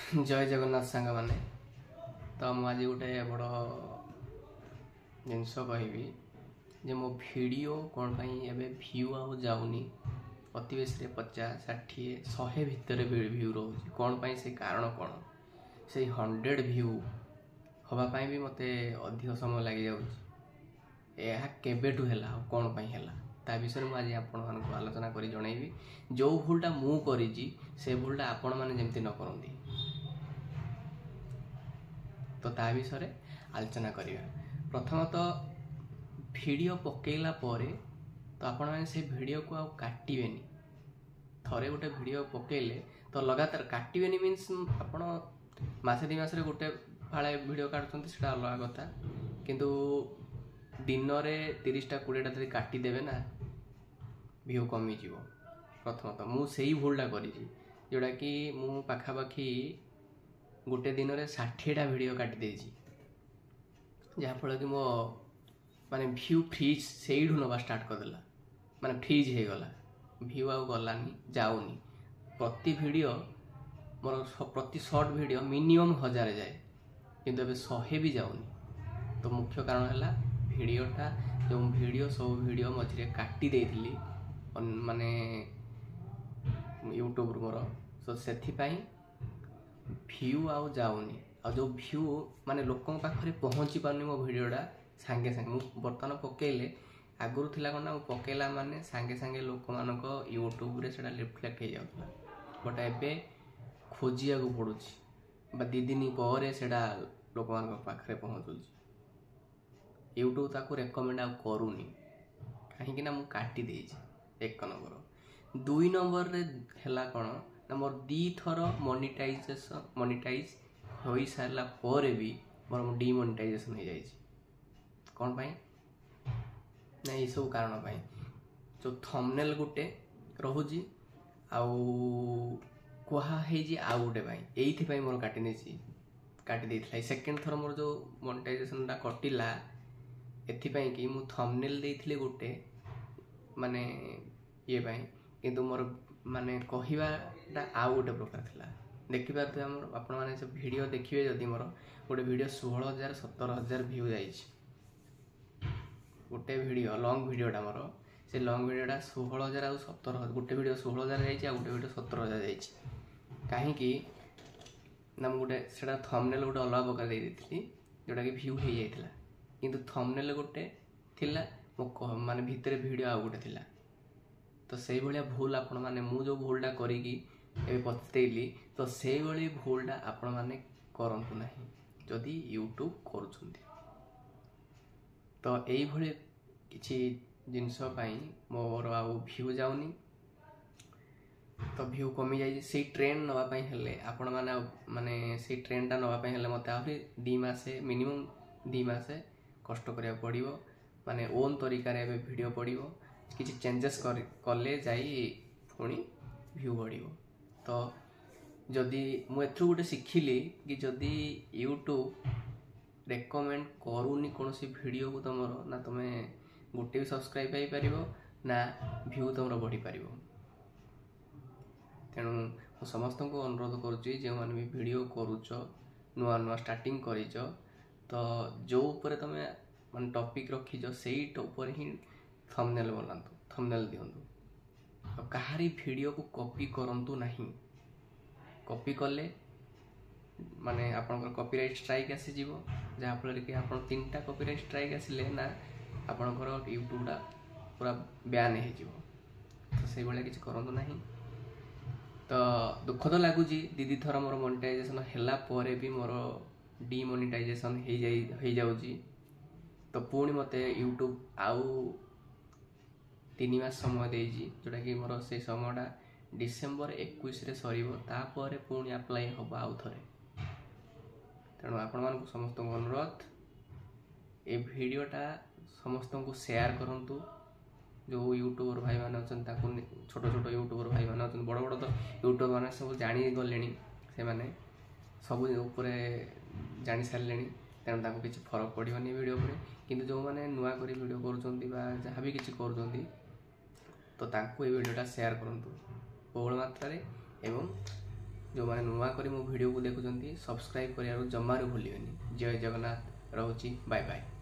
जय जगन्नाथ सांग मैंने तो मुझे गोटे बड़ जिनस कहि मो वीडियो कौन एबे व्यू आउ जाऊनी अति बेसी 50 60 100 भितर व्यू रोचे कौन पाई से कारण कौन से 100 व्यू हवापाई भी मते अधिक समय लग जाए केबेठू है कौन पाई है ता विषय में आज आपण आलोचना करी जनइबी जो भूलटा मु करी से भूलटा आपण मैंने जमती न करती तो ता विषय आलोचना करिया। प्रथमतः वीडियो पकेला परे तो आपण मैंने से वीडियो को आ काटिबेनी थरे गोटे वीडियो पकेले तो लगातार काटिबेनी मीन्स आपण मासे दी मासरे गोटे फाळे वीडियो काटुछंती सेटा अलग कथा किंतु दिन में 30टा 20टा धरी काटी देवे ना व्यू कमी जीवो। प्रथमतः मु सेही भूलटा करी जोड़ा कि मु पाखापाखि गोटे दिन में 60टा वीडियो काटी देछि जहाँफल कि मो माने व्यू फ्रीज से नवा स्टार्ट करदेला माने फ्रीज हो गला व्यू आउ गलानी जाऊनी प्रति वीडियो मोर प्रति शॉर्ट वीडियो मिनिमम 1000 जाए किंतु अबे 100 भी जाऊनी तो मुख्य कारण है वीडियोटा जो वीडियो सब वीडियो मझे काटी देइथिली माने यूट्यूब मोर तो से व्यू आउ जाऊनी आ जो व्यू माने लोकों पाखरे पहुँची पारनी मो वीडियोटा सांगे सांगे बर्तमान पकेले आगुरी थिला कोना पकेला माने सांगे सांगे लोक मानक यूट्यूब रे सेटा रिफ्लेक्ट हो जाउतला बट एबे खोजिया को पड़ुछि बा 2 दिन पर सेटा लोक मानक पाखरे पहुँचुछि यूट्यूब ताको रेकमेंड आ करूनी कहीं ना मु काटी देछि 1 नंबर 2 नंबर रे हैला कोन ना मोर 2 थर मोनेटाइज हो सारा पर भी मोर डिमोनेटाइजेशन हो जाइछि कौन पाई ना ये सब कारण पाई जो थंबनेल गोटे रहुजी आउ कुहा है जी आउ गोटे पाई एथि पाई मोर काटी नेछि काटी देइथला सेकंड थर मोर जो मोनेटाइजेशन ता कटिला एथिपाई कि मु थंबनेल देइथिले गोटे माने ये पाई किंतु मोर माने कहिबाटा आउ गोटे प्रकार थिला देखि पारते हमर आपण माने से वीडियो देखिबे जदी मोर गोटे वीडियो 16000 17000 व्यू जाइछि गोटे वीडियो लॉन्ग वीडियोटा मोर से लॉन्ग वीडियोटा 16000 आ 17000 गोटे वीडियो 16000 जाइछि आ गोटे वीडियो 17000 जाइछि काहे कि ना गोटे सेटा थंबनेल गोटे अलग प्रकार दे देथिली जोटा कि व्यू हे जाइथिला किंतु थंबनेल गोटे थिला मो माने भितरे वीडियो आ गोटे थिला तो से भलिया भूल आपण माने मु जो भूलटा करी कि ए पछतेली तो से भली भूलटा आपण माने करंतु नाही जदी यूट्यूब करूछंती तो एई भली किछि जिंस पई मोर आ व्यू जाउनी तो व्यू कमी जाई से ट्रेंड नवा पई हेले आपण माने माने से ट्रेंडटा नवा पई हेले मते आहुरी 2 मासे मिनिमम 2 मासे कष्ट करिया पड़िबो माने ओन तरीका रे एबे वीडियो पड़िबो किछि चेंजेस करले जाई पुणी व्यू बढ़िबो तो जदि मु एथु गोटे शिखिली कि जदि यूट्यूब रेकमेंड करूनी कोनोसी वीडियो को तमरो ना तमे गोटे भी सब्सक्राइब पाई परिबो ना व्यू तमरो बढ़ी परिबो तेणु मु समस्त को अनुरोध करूची जे माने भी वीडियो करूछ नुआ नुआ स्टार्टिंग करिछ तो जो ऊपर तमे मन टॉपिक रखिछ सेही ऊपर ही थंबनेल बनातु थंबनेल दियंतु तो कहारी वीडियो को कॉपी करंतु नहीं कॉपी करले माने आपनकर कॉपीराइट स्ट्राइक आसी जीवो जहा फल कि आपन 3टा कॉपीराइट स्ट्राइक आसिले ना आपनकर यूट्यूब दा पूरा बैन हे जीवो तो से बेले किछ करंतु नहीं तो दुख तो लागु जी दीदी थरा मोर मोनेटाइजेशन हैला परे भी मोर डिमोनेटाइजेशन हे जाउजी तो पुणी मते यूट्यूब आउ 3 मास समय देजी जोटा कि मोर से समयटा डिसेंबर 21 रे सरीबो तापर पुणी अप्लाई होबा आउ थरे तेणु आपण मानकु समस्त अनुरोध ए वीडियोटा समस्त को शेयर करंतु जो यूट्यूबर भाई माने अछन ताकु छोटो छोटो यूट्यूबर भाई माने अछन बड़ बड़ तो यूट्यूबर माने सब जानि गलेनी से माने सब ऊपर जानि सारलेनी तेणु ताकु किछि फरक पड़िबनी वीडियो पर किंतु जो माने नुआ करी वीडियो करूछंती बा जहाँ भी किछि करूछंती तो ताकु ए वीडियोटा शेयर करंतु बहुल मात्रा रे एवं जो मैंने नुआ करी मो वीडियो को देखुଛନ୍ତି सब्सक्राइब करियार जमारू भूलियोनी। जय जगन्नाथ, रहुची, बाय बाय।